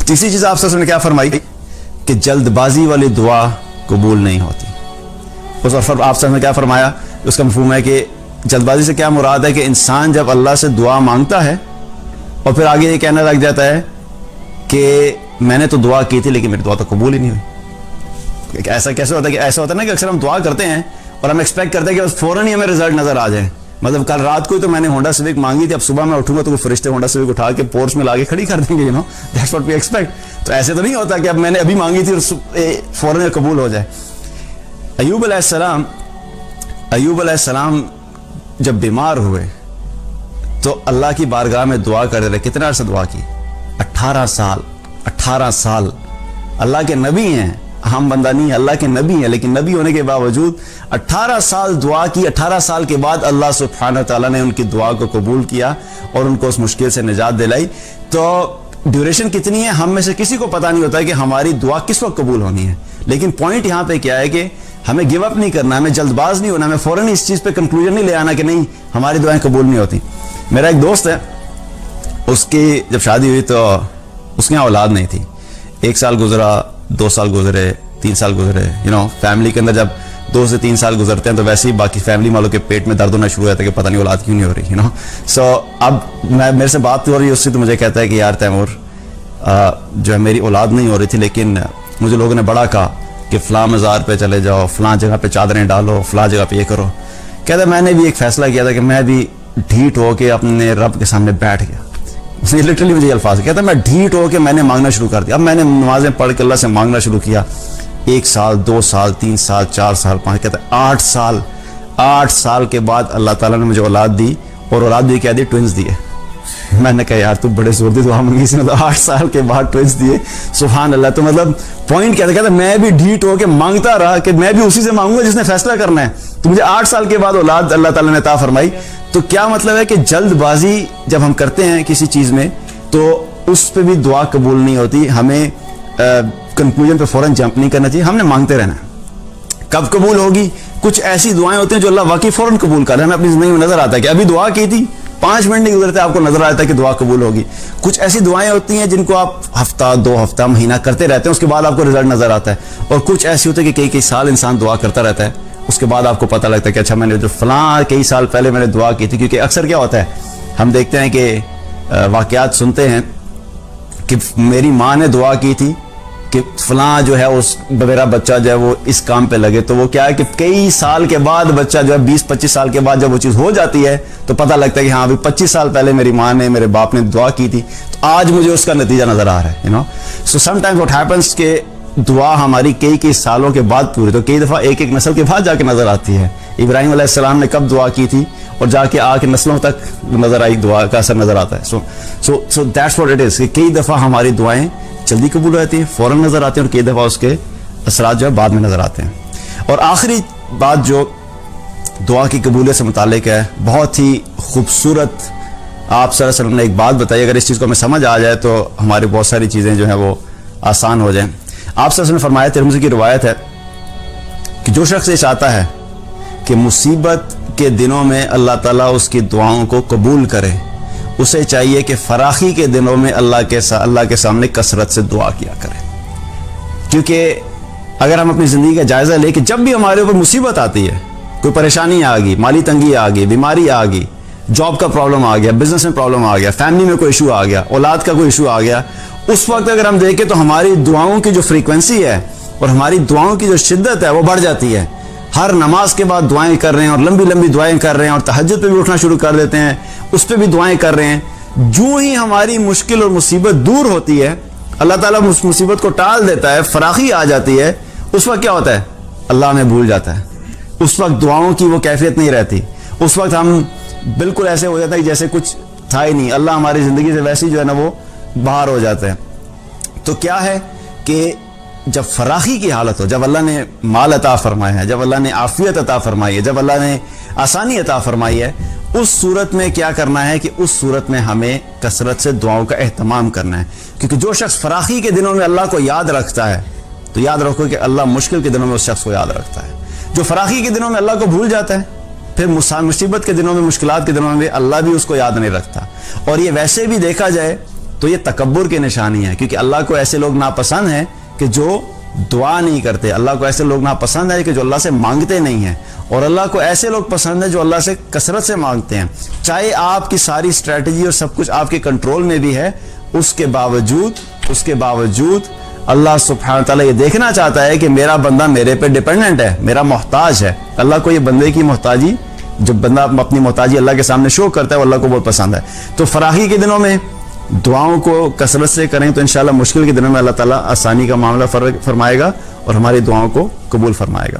تیسری چیز آپ نے کیا فرمائی کہ جلد بازی والی دعا قبول نہیں ہوتی. اس اور آپ نے کیا فرمایا, اس کا مفہوم ہے کہ جلد بازی سے کیا مراد ہے کہ انسان جب اللہ سے دعا مانگتا ہے اور پھر آگے یہ کہنے لگ جاتا ہے کہ میں نے تو دعا کی تھی لیکن میری دعا تو قبول ہی نہیں ہوئی. ایسا کیسے ہوتا ہے کہ ایسا ہوتا ہے نا کہ اکثر ہم دعا کرتے ہیں اور ہم ایکسپیکٹ کرتے ہیں کہ فوراً ہی ہمیں رزلٹ نظر آ جائے. مطلب کل رات کو ہی تو میں نے ہونڈا سیوک مانگی تھی, اب صبح میں اٹھوں گا تو وہ فرشتے ہونڈا سیوک اٹھا کے پورچ میں لا کے کھڑی کر دیں گے, دیٹس واٹ وی ایکسپیکٹ. تو ایسے تو نہیں ہوتا کہ اب میں نے ابھی مانگی تھی اور فوراً قبول ہو جائے. ایوب علیہ السلام جب بیمار ہوئے تو اللہ کی بارگاہ میں دعا کر رہے. کتنا عرصہ دعا کی؟ 18 سال. اللہ کے نبی ہیں, ہم بندہ نہیں, اللہ کے نبی ہیں, لیکن نبی ہونے کے باوجود 18 سال دعا کی. 18 سال کے بعد اللہ سبحانہ تعالیٰ نے ان کی دعا کو قبول کیا اور ان کو اس مشکل سے نجات دلائی. تو ڈیوریشن کتنی ہے ہم میں سے کسی کو پتہ نہیں ہوتا ہے کہ ہماری دعا کس وقت قبول ہونی ہے. لیکن پوائنٹ یہاں پہ کیا ہے کہ ہمیں گیو اپ نہیں کرنا, ہمیں جلد باز نہیں ہونا, ہمیں فوراً اس چیز پہ کنکلوژن نہیں لے آنا کہ نہیں ہماری دعائیں قبول نہیں ہوتی. میرا ایک دوست ہے, اس کی جب شادی ہوئی تو اس کے یہاں اولاد نہیں تھی. 1 سال گزرا, 2 سال گزرے, 3 سال گزرے. فیملی کے اندر جب 2 سے 3 سال گزرتے ہیں تو ویسے ہی باقی فیملی والوں کے پیٹ میں درد ہونا شروع ہوتا ہے کہ پتہ نہیں اولاد کیوں نہیں ہو رہی. سو اب میرے سے بات ہو رہی ہے اس سے, تو مجھے کہتا ہے کہ یار تیمور جو ہے میری اولاد نہیں ہو رہی تھی, لیکن مجھے لوگوں نے بڑا کہا کہ فلاں مزار پہ چلے جاؤ, فلاں جگہ پہ چادریں ڈالو, فلاں جگہ پہ یہ کرو. کہتا ہے میں نے بھی ایک فیصلہ کیا تھا کہ میں بھی ڈھیٹ ہو کے اپنے رب کے سامنے بیٹھ گیا. اس نے لٹرلی مجھے الفاظ کہتا ہے میں ڈھیٹ ہو کے میں نے مانگنا شروع کر دیا. اب میں نے نمازیں پڑھ کے اللہ سے مانگنا شروع کیا. 1 سال, 2 سال, 3 سال, 4 سال, 5, کہتا ہے 8 سال کے بعد اللہ تعالیٰ نے مجھے اولاد دی, اور اولاد بھی کہہ دی ٹوئنز دیے. میں نے کہا یار تو بڑے زور دی دعا مانگی سی, مطلب 8 سال کے بعد ٹوئنز دیے, سبحان اللہ. تو مطلب پوائنٹ کہتا ہے میں بھی ڈھیٹ ہو کے مانگتا رہا کہ میں بھی اسی سے مانگوں گا جس نے فیصلہ کرنا ہے. تو مجھے 8 سال کے بعد اولاد اللہ تعالیٰ نے عطا فرمائی. تو کیا مطلب ہے کہ جلد بازی جب ہم کرتے ہیں کسی چیز میں تو اس پہ بھی دعا قبول نہیں ہوتی. ہمیں کنکلوژن پہ فوراً جمپ نہیں کرنا چاہیے, ہم نے مانگتے رہنا ہے. کب قبول ہوگی؟ کچھ ایسی دعائیں ہوتی ہیں جو اللہ واقعی فوراً قبول کر رہے ہیں. ہمیں اپنی زندگی میں نظر آتا ہے کہ ابھی دعا کی تھی, 5 منٹ نہیں گزرتے آپ کو نظر آتا ہے کہ دعا قبول ہوگی. کچھ ایسی دعائیں ہوتی ہیں جن کو آپ ہفتہ 2 ہفتہ مہینہ کرتے رہتے ہیں, اس کے بعد آپ کو رزلٹ نظر آتا ہے. اور کچھ ایسی ہوتی ہے کہ کئی سال انسان دعا کرتا رہتا ہے, اس کے بعد آپ کو پتہ لگتا ہے کہ اچھا میں نے جو فلاں کئی سال پہلے میں نے دعا کی تھی. کیونکہ اکثر کیا ہوتا ہے ہم دیکھتے ہیں کہ واقعات سنتے ہیں کہ میری ماں نے دعا کی تھی کہ فلاں جو ہے اس میرا بچہ جو ہے وہ اس کام پہ لگے. تو وہ کیا ہے کہ کئی سال کے بعد بچہ جو ہے 20-25 سال کے بعد جب وہ چیز ہو جاتی ہے تو پتہ لگتا ہے کہ ہاں ابھی 25 سال پہلے میری ماں نے میرے باپ نے دعا کی تھی, تو آج مجھے اس کا نتیجہ نظر آ رہا ہے. سو سم ٹائمز واٹ ہیپنس کہ دعا ہماری کئی سالوں کے بعد پوری, تو کئی دفعہ ایک نسل کے بعد جا کے نظر آتی ہے. ابراہیم علیہ السلام نے کب دعا کی تھی اور جا کے آ کے نسلوں تک نظر آئی, دعا کا اثر نظر آتا ہے. So that's what it is کہ کئی دفعہ ہماری دعائیں جلدی قبول ہوتی ہیں, فوراً نظر آتے ہیں, اور کئی دفعہ اس کے اثرات جو ہے بعد میں نظر آتے ہیں. اور آخری بات جو دعا کی قبولیت سے متعلق ہے, بہت ہی خوبصورت آپ صلی اللہ علیہ وسلم نے ایک بات بتائی. اگر اس چیز کو ہمیں سمجھ آ جائے تو ہماری بہت ساری چیزیں جو ہیں وہ آسان ہو جائیں. آپ صلی اللہ علیہ وسلم نے فرمایا, ترمذی کی روایت ہے کہ جو شخص یہ چاہتا ہے کہ مصیبت کے دنوں میں اللہ تعالیٰ اس کی دعاؤں کو قبول کرے, اسے چاہیے کہ فراخی کے دنوں میں اللہ کے سامنے کثرت سے دعا کیا کرے. کیونکہ اگر ہم اپنی زندگی کا جائزہ لیں کہ جب بھی ہمارے اوپر مصیبت آتی ہے, کوئی پریشانی آ گئی, مالی تنگی آ گئی, بیماری آ گئی, جاب کا پرابلم آ گیا, بزنس میں پرابلم آ گیا, فیملی میں کوئی ایشو آ گیا, اولاد کا کوئی ایشو آ گیا, اس وقت اگر ہم دیکھیں تو ہماری دعاؤں کی جو فریکوینسی ہے اور ہماری دعاؤں کی جو شدت ہے وہ بڑھ جاتی ہے. ہر نماز کے بعد دعائیں کر رہے ہیں, اور لمبی لمبی دعائیں کر رہے ہیں, اور تہجد پہ بھی اٹھنا شروع کر دیتے ہیں, اس پہ بھی دعائیں کر رہے ہیں. جو ہی ہماری مشکل اور مصیبت دور ہوتی ہے, اللہ تعالیٰ اس مصیبت کو ٹال دیتا ہے, فراخی آ جاتی ہے, اس وقت کیا ہوتا ہے اللہ ہمیں بھول جاتا ہے. اس وقت دعاؤں کی وہ کیفیت نہیں رہتی. اس وقت ہم بالکل ایسے ہو جاتا ہے جیسے کچھ تھا ہی نہیں. اللہ ہماری زندگی سے ویسے جو ہے نا وہ باہر ہو جاتے ہیں. تو کیا ہے کہ جب فراخی کی حالت ہو, جب اللہ نے مال عطا فرمایا ہے, جب اللہ نے عافیت عطا فرمائی ہے, جب اللہ نے آسانی عطا فرمائی ہے, اس صورت میں کیا کرنا ہے کہ اس صورت میں ہمیں کثرت سے دعاؤں کا اہتمام کرنا ہے. کیونکہ جو شخص فراخی کے دنوں میں اللہ کو یاد رکھتا ہے تو یاد رکھو کہ اللہ مشکل کے دنوں میں اس شخص کو یاد رکھتا ہے. جو فراخی کے دنوں میں اللہ کو بھول جاتا ہے, پھر مصیبت کے دنوں میں, مشکلات کے دنوں میں اللہ بھی اس کو یاد نہیں رکھتا. اور یہ ویسے بھی دیکھا جائے تو یہ تکبر کی نشانی ہے، کیونکہ اللہ کو ایسے لوگ ناپسند ہیں کہ جو دعا نہیں کرتے، اللہ کو ایسے لوگ ناپسند ہے کہ جو اللہ سے مانگتے نہیں ہیں، اور اللہ کو ایسے لوگ پسند ہیں جو اللہ سے کثرت سے مانگتے ہیں. چاہے آپ کی ساری اسٹریٹجی اور سب کچھ آپ کے کنٹرول میں بھی ہے، اس کے باوجود اللہ سبحانہ تعالیٰ یہ دیکھنا چاہتا ہے کہ میرا بندہ میرے پہ ڈیپینڈنٹ ہے، میرا محتاج ہے. اللہ کو یہ بندے کی محتاجی، جب بندہ اپنی محتاجی اللہ کے سامنے شو کرتا ہے، وہ اللہ کو بہت پسند ہے. تو فراخی کے دنوں میں دعاؤں کو کثرت سے کریں تو انشاءاللہ مشکل کے دنوں میں اللہ تعالیٰ آسانی کا معاملہ فرمائے گا اور ہماری دعاؤں کو قبول فرمائے گا.